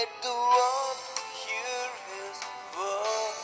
Let the world hear his word.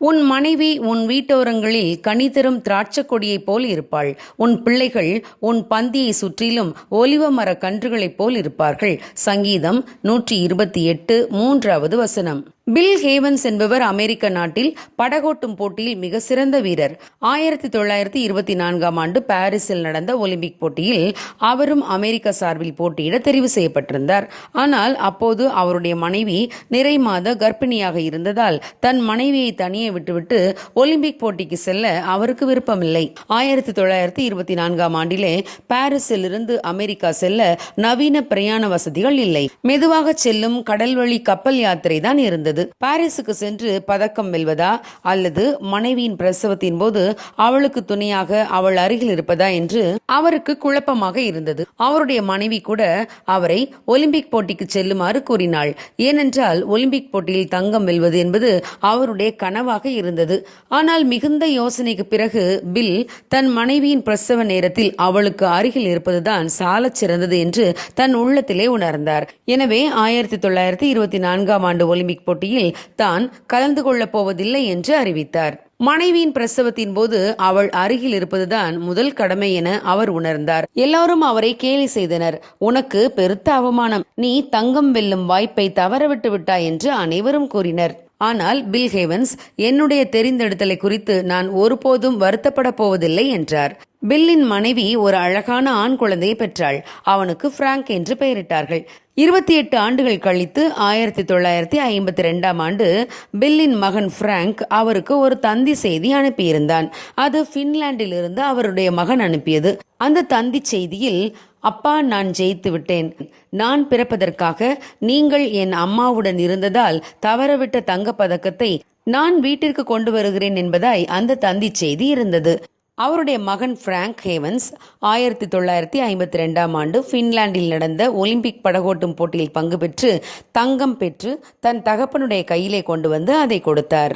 உன் மனைவி உன் வீட்டோரங்களில் கனிதரும் திராட்சை கொடியைப் போல் இருப்பாள். உன் பிள்ளைகள் உன் பந்தியை சுற்றிலும் ஒலிவ மர கன்றுகளைப் போல் இருப்பார்கள். சங்கீதம் 128 3வது வசனம். பில் ஹேவன்ஸ் என்பவர் அமெரிக்க நாட்டில் படகோட்டும் போட்டியில் மிக சிறந்த வீரர். 1924ஆம் ஆண்டு பாரிஸில் நடந்த ஒலிம்பிக் போட்டியில் அவரும் அமெரிக்க சார்பில் போட்டியிட தெரிவு செய்யப்பட்டிருந்தார். ஆனால் அப்போது அவருடைய மனைவி நிறை மாத கர்ப்பிணியாக இருந்ததால் தன் மனைவியை தனியே விட்டுவிட்டு ஒலிம்பிக் போட்டிக்கு செல்ல அவருக்கு விருப்பமில்லை. 1924ஆம் ஆண்டிலே பாரிஸில் இருந்து அமெரிக்கா செல்ல நவீன பிரயாண வசதிகள் இல்லை. மெதுவாக செல்லும் கடல்வழி கப்பல் யாத்திரை தான் இருந்தது. பாரிஸுக்கு சென்று பதக்கம் வெல்வதா அல்லது மனைவியின் பிரசவத்தின் போது அவளுக்கு துணையாக அவள் அருகில் இருப்பதா என்று அவருக்கு குழப்பமாக இருந்தது. அவருடைய மனைவி கூட அவரை ஒலிம்பிக் போட்டிக்கு செல்லுமாறு கூறினாள். ஏனென்றால் ஒலிம்பிக் போட்டியில் தங்கம் வெல்வது என்பது அவருடைய கனவாக இருந்தது. ஆனால் மிகுந்த யோசனைக்கு பிறகு பில் தன் மனைவியின் பிரசவ நேரத்தில் அவளுக்கு அருகில் இருப்பதுதான் சாலச் சிறந்தது என்று தன் உள்ளத்திலே உணர்ந்தார். எனவே 1924ஆம் ஆண்டு ஒலிம்பிக் போட்டியில் தான் கலந்து கொள்ளப் போவதில்லை என்று அறிவித்தார். மனைவியின் பிரசவத்தின் போது அவள் அருகில் இருப்பதுதான் முதல் கடமை என அவர் உணர்ந்தார். எல்லாரும் அவரை கேலி செய்தனர். உனக்கு பெருத்த அவமானம், நீ தங்கம் வெல்லும் வாய்ப்பை தவறவிட்டு விட்டாய் என்று அனைவரும் கூறினர். ஆனால் பில் ஹேவன்ஸ், என்னுடைய தெரிந்தெடுத்தலை குறித்து நான் ஒருபோதும் வருத்தப்பட போவதில்லை என்றார். பில்லின் மனைவி ஒரு அழகான ஆண் குழந்தையை பெற்றாள். அவனுக்கு பிராங்க் என்று பெயரிட்டார்கள். 28 ஆண்டுகள் கழித்து 1952ஆம் ஆண்டு பில்லின் மகன் பிராங்க் அவருக்கு ஒரு தந்தி செய்தி அனுப்பியிருந்தான். அது பின்லாந்தில் இருந்து அவருடைய மகன் அனுப்பியது. அந்த தந்தி செய்தியில், அப்பா, நான் ஜெயித்து விட்டேன். நான் பிறப்பதற்காக நீங்கள் என் அம்மாவுடன் இருந்ததால் தவறவிட்ட தங்கப்பதக்கத்தை நான் வீட்டிற்கு கொண்டு வருகிறேன் என்பதாய் அந்த தந்தி செய்தி இருந்தது. அவருடைய மகன் பிராங்க் ஹேவன்ஸ் 1952ஆம் ஆண்டு பின்லாந்தில் நடந்த ஒலிம்பிக் படகோட்டும் போட்டியில் பங்கு பெற்று தங்கம் பெற்று தன் தகப்பனுடைய கையிலே கொண்டு வந்து அதை கொடுத்தார்.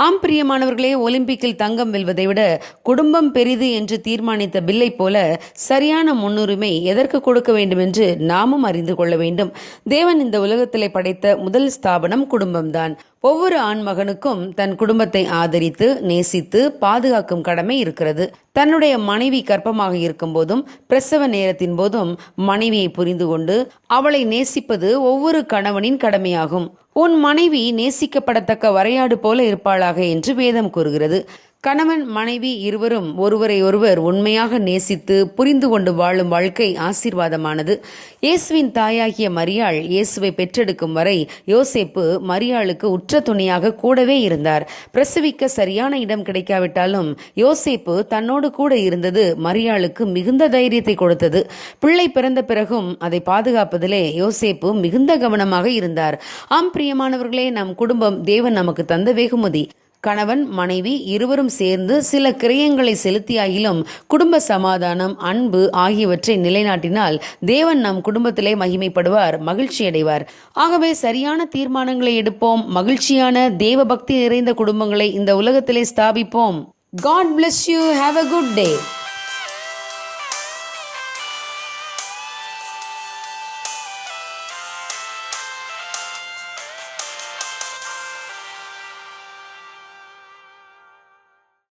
ஆம் பிரியமானவர்களே, ஒலிம்பிக்கில் தங்கம் வெல்வதை விட குடும்பம் பெரிது என்று தீர்மானித்த பில்லை போல சரியான முன்னுரிமை எதற்கு கொடுக்க வேண்டும் என்று நாமும் அறிந்து கொள்ள வேண்டும். தேவன் இந்த உலகத்திலே படைத்த முதல் ஸ்தாபனம் குடும்பம்தான். ஒவ்வொரு ஆண் மகனுக்கும் தன் குடும்பத்தை ஆதரித்து நேசித்து பாதுகாக்கும் கடமை இருக்கிறது. தன்னுடைய மனைவி கர்ப்பமாக இருக்கும் போதும் பிரசவ நேரத்தின் போதும் மனைவியை புரிந்து கொண்டு அவளை நேசிப்பது ஒவ்வொரு கணவனின் கடமையாகும். உன் மனைவி நேசிக்கப்படத்தக்க வரையாடு போல இருப்பாளாக என்று வேதம் கூறுகிறது. கணவன் மனைவி இருவரும் ஒருவரை ஒருவர் உண்மையாக நேசித்து புரிந்து கொண்டு வாழும் வாழ்க்கை ஆசீர்வாதமானது. இயேசுவின் தாயாகிய மரியாள் இயேசுவை பெற்றெடுக்கும் வரை யோசேப்பு மரியாளுக்கு உற்ற துணையாக கூடவே இருந்தார். பிரசவிக்க சரியான இடம் கிடைக்காவிட்டாலும் யோசேப்பு தன்னோடு கூட இருந்தது மரியாளுக்கு மிகுந்த தைரியத்தை கொடுத்தது. பிள்ளை பிறந்த பிறகும் அதை பாதுகாப்பதிலே யோசேப்பு மிகுந்த கவனமாக இருந்தார். ஆம் பிரியமானவர்களே, நம் குடும்பம் தேவன் நமக்கு தந்த வெகுமதி. கணவன் மனைவி இருவரும் சேர்ந்து சில கிரயங்களை செலுத்தியாகிலும் குடும்ப சமாதானம், அன்பு ஆகியவற்றை நிலைநாட்டினால் தேவன் நம் குடும்பத்திலே மகிமைப்படுவார், மகிழ்ச்சி அடைவார். ஆகவே சரியான தீர்மானங்களை எடுப்போம். மகிழ்ச்சியான தேவ பக்தி நிறைந்த குடும்பங்களை இந்த உலகத்திலே ஸ்தாபிப்போம். God bless you. Have a good day.